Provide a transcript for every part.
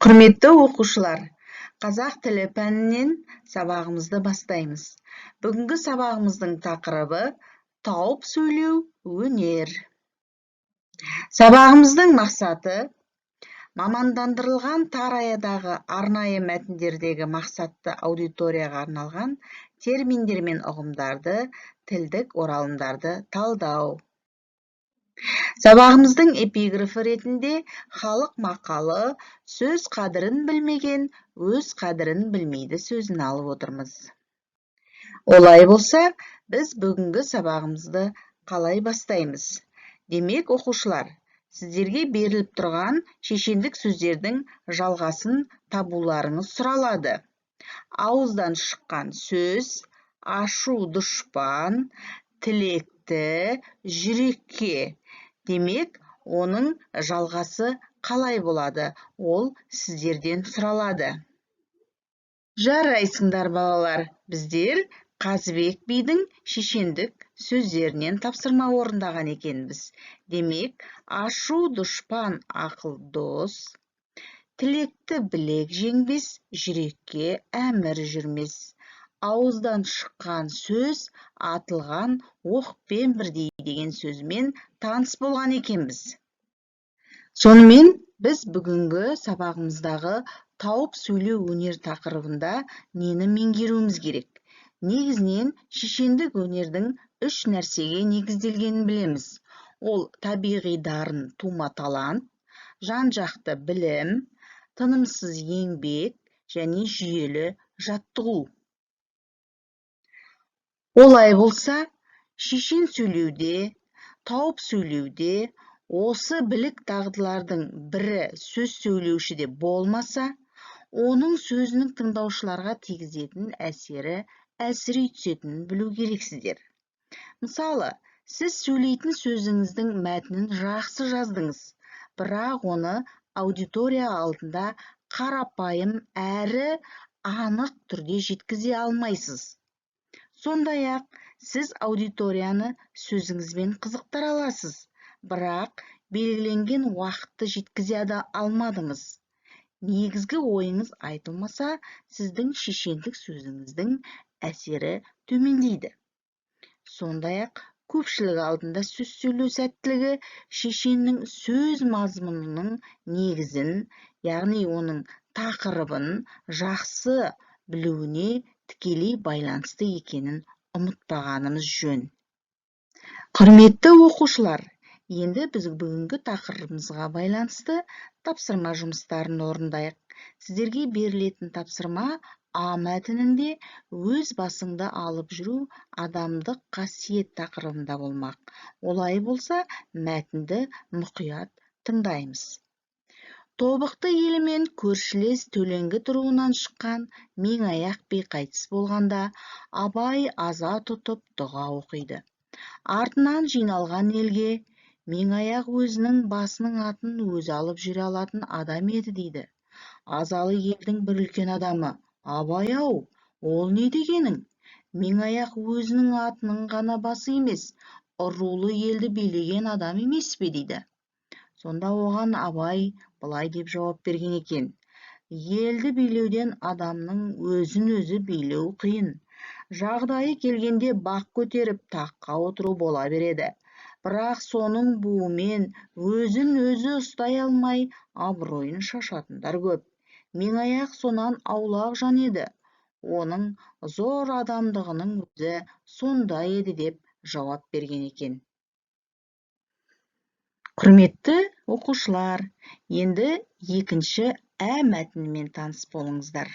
Құрметті оқушылар, қазақ тілі пәнінен сабағымызды бастаймыз. Бүгінгі сабағымыздың тақырыбы тауып сөйлеу өнер. Сабағымыздың мақсаты мамандандырылған тараядағы арнайы мәтіндердегі мақсатты аудиторияға арналған терминдер мен ұғымдарды, тілдік оралымдарды талдау. Сабағымыздың эпиграфы ретінде халық мақалы сөз қадірін білмеген, өз қадірін білмейді сөзін алып отырмыз. Олай болса, біз бүгінгі сабағымызды қалай бастаймыз? Демек, оқушылар, сіздерге беріліп тұрған шешендік сөздердің жалғасын табуларыңыз сұралады. Ауыздан шыққан сөз, ашу дұшпан, тілекті, жүрекке. Демек, оның жалғасы қалай болады? Ол сіздерден сұралады. Жарайсыңдар балалар, біздер Қазыбек бидің шешендік сөздерінен тапсырма орындаған екенбіз. Демек, ашу дұшпан ақыл дос, тілекті білек жеңбес, жүрекке әмір жүрмес. Ауыздан шыққан сөз атылған оқпен бірдей деген сөзмен таныс болған екенбіз. Сонымен біз бүгінгі сабағымыздағы тауып сөйлеу өнер тақырыбында нені меңгеруіміз керек? Негізінен шешендік өнердің 3 нәрсеге негізделгенін білеміз. Ол табиғи дарын, тума талант, жан-жақты білім, тынымсыз еңбек және жүйелі жаттығу. Олай болса, шешен сөйлеуде, тауып сөйлеуде осы білік дағдылардың бірі сөз сөйлеушіде болмаса, оның сөзінің тыңдаушыларға тигізетін әсері әлсірей түсетінін білу керексіздер. Мысалы, сіз сөйлейтін сөзіңіздің мәтінін жақсы жаздыңыз, бірақ оны аудитория алдында қарапайым әрі анық түрде жеткізе алмайсыз. Сондай-ақ, сіз аудиторияны сөзіңізбен қызықтыра аласыз, бірақ белгіленген уақытты жеткізе алмадыңыз. Негізгі ойыңыз айтылмаса, сіздің шешендік сөзіңіздің әсері төмендейді. Сондай-ақ, көпшілік алдында сөз сөйлеу сәттілігі шешеннің сөз мазмұнының негізін, яғни оның тақырыбын жақсы білуіне тікелей байланысты екенін ұмытпағанымыз жөн. Құрметті оқушылар, енді біз бүгінгі тақырыбымызға байланысты тапсырма жұмыстарын орындайық. Сіздерге берілетін тапсырма А мәтінінде өз басыңды алып жүру адамдық қасиет тақырыбында болмақ. Олай болса, мәтінді мұқият тыңдаймыз. Тобықты елімен көршілес Төленгі руынан шыққан Меңаяқ би қайтыс болғанда, Абай аза тұтып дұға оқиды. Артынан жиналған елге, Меңаяқ өзінің басының атын өзі алып жүре алатын адам еді дейді. Азалы елдің бір үлкен адамы: Абай-ау, ол не дегенің? Меңаяқ өзінің атының ғана басы емес, рулы елді билеген адам емес пе дейді. Сонда оған Абай былай деп жауап берген екен: елді билеуден адамның өзін өзі билеу қиын. Жағдайы келгенде бақ көтеріп таққа отыру бола береді. Бірақ соның буымен өзін өзі ұстай алмай, абыройын шашатындар көп. Меңаяқ сонан аулақ жан еді. Оның зор адамдығының өзі сонда еді деп жауап берген екен. Құрметті оқушылар, енді екінші Ә мәтінімен таныс болыңыздар.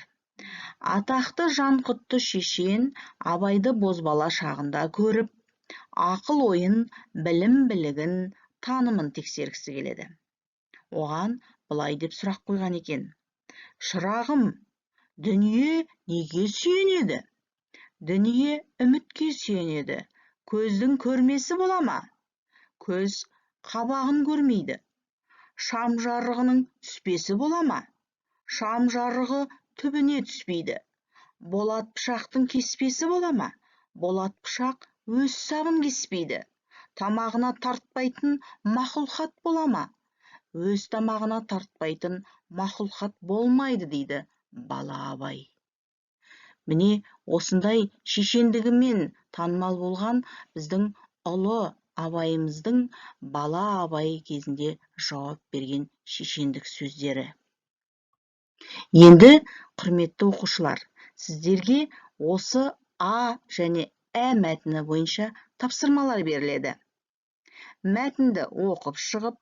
Атақты Жанқұтты шешен Абайды бозбала шағында көріп, ақыл ойын, білім білігін, танымын тексергісі келеді. Оған былай деп сұрақ қойған екен: шырағым, дүние неге сүйенеді? Дүние үмітке сүйенеді. Көздің көрмесі бола ма? Көз қабағын көрмейді. Шам жарығының түспесі бола ма? Шам жарығы түбіне түспейді. Болат пышақтың кеспесі бола ма? Болат пышақ өз сабын кеспейді. Тамағына тартпайтын мақұлқат бола ма? өз тамағына тартпайтын мақұлқат болмайды дейді бала абай. Міне осындай шешендігімен танымал болған біздің ұлы абайымыздың бала абай кезінде жауап берген шешендік сөздері. Енді құрметті оқушылар, сіздерге осы А және Ә мәтіні бойынша тапсырмалар беріледі. Мәтінді оқып шығып,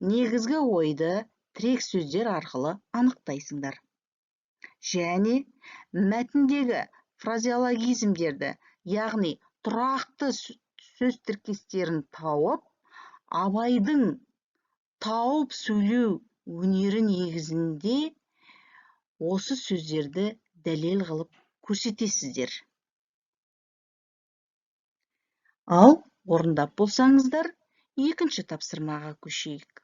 негізгі ойды тірек сөздер арқылы анықтайсыңдар. Және мәтіндегі фразеологизмдерді, яғни тұрақты сөз тіркестерін тауып, Абайдың тауып сөйлеу өнері негізінде осы сөздерді дәлел қылып көрсетесіздер. Ал орындап болсаңыздар, екінші тапсырмаға көшейік.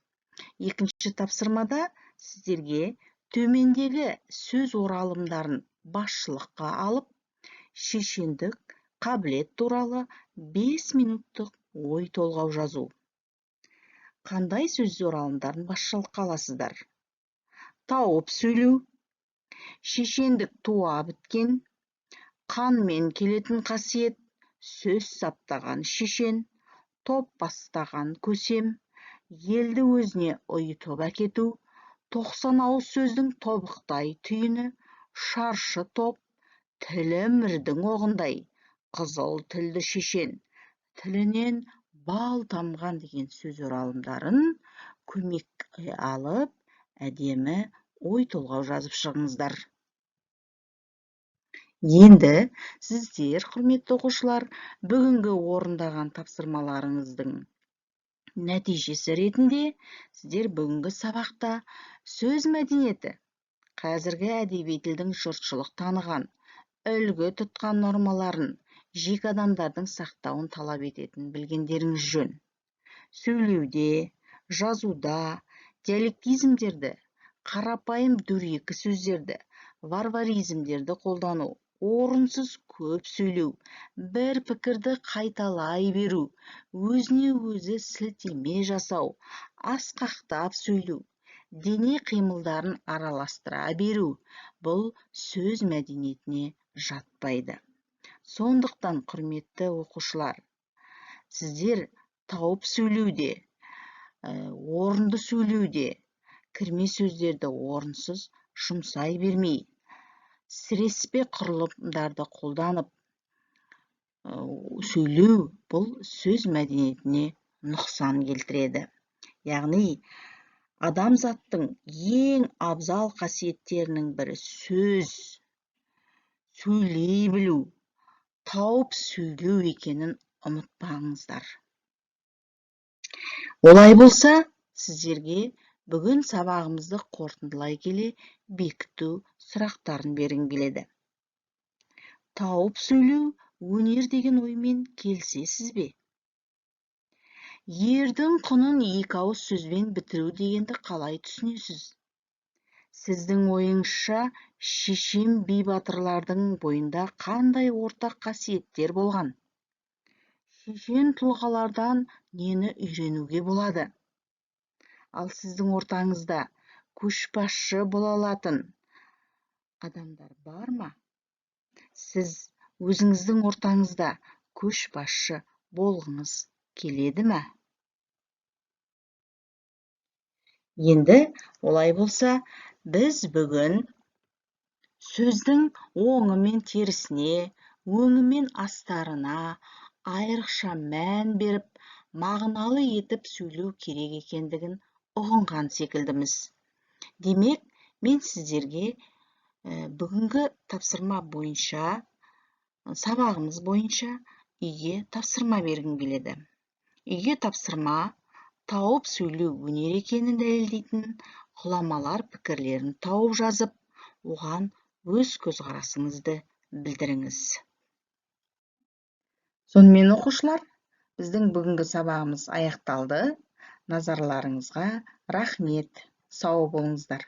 Екінші тапсырмада сіздерге төмендегі сөз оралымдарын басшылыққа алып, шешендік қабілет туралы 5 минуттық ой толғау жазу. Қандай сөз оралымдарын басшылыққа аласыздар? Тауып сөйлеу, шешендік туа біткен, қанмен келетін қасиет, сөз саптаған шешен, топ бастаған көсем, елді өзіне ұйытып әкету, 90 ауыз сөздің тобықтай түйіні, шаршы топ, тілі мірдің оғындай, қызыл тілді шешен, тілінен бал тамған деген сөз оралымдарын көмекке алып, әдемі ой толғау жазып шығыңыздар. Енді сіздер, құрметті оқушылар, бүгінгі орындаған тапсырмаларыңыздың нәтижесі ретінде сіздер бүгінгі сабақта сөз мәдениеті, қазіргі әдеби тілдің жұртшылық таныған, үлгі тұтқан нормаларын, жеке адамдардың сақтауын талап ететінін білгендеріңіз жөн. Сөйлеуде, жазуда, диалектизмдерді, қарапайым дөрекі сөздерді, варваризмдерді қолдану, орынсыз көп сөйлеу, бір пікірді қайталай беру, өзіне өзі сілтеме жасау, асқақтап сөйлеу, дене қимылдарын араластыра беру, бұл сөз мәдениетіне жатпайды. Сондықтан, құрметті оқушылар, сіздер тауып сөйлеуде, орынды сөйлеуде, кірме сөздерді орынсыз жұмсай бермей, сіреспе құрылымдарды қолданып сөйлеу, бұл сөз мәдениетіне нұқсан келтіреді. Яғни, адамзаттың ең абзал қасиеттерінің бірі сөз, сөйлей білу, тауып сөйлеу екенін ұмытпаңыздар. Олай болса, сіздерге бүгін сабағымызды қорытындылай келе бекіту сұрақтарын бергім келеді. Тауып сөйлеу өнер деген оймен келісесіз бе? Ердің құнын 2 ауыз сөзбен бітіру дегенді қалай түсінесіз? Сіздің ойыңызша шешен би батырлардың бойында қандай ортақ қасиеттер болған? Шешен тұлғалардан нені үйренуге болады? Ал сіздің ортаңызда көшбасшы бола алатын адамдар бар ма? Сіз өзіңіздің ортаңызда көшбасшы болғыңыз келеді ме? Енді олай болса, біз бүгін сөздің оңы мен терісіне, өңі мен астарына айрықша мән беріп, мағыналы етіп сөйлеу керек екендігін ұғынған секілдіміз. Демек, мен сіздерге бүгінгі тапсырма бойынша, сабағымыз бойынша үйге тапсырма бергім келеді. Үйге тапсырма тауып сөйлеу өнер екенін дәлелдейтін ғұламалар пікірлерін тауып жазып, оған өз көзқарасыңызды білдіріңіз. Сонымен оқушылар, біздің бүгінгі сабағымыз аяқталды. Назарларыңызға рахмет. Сау болыңыздар.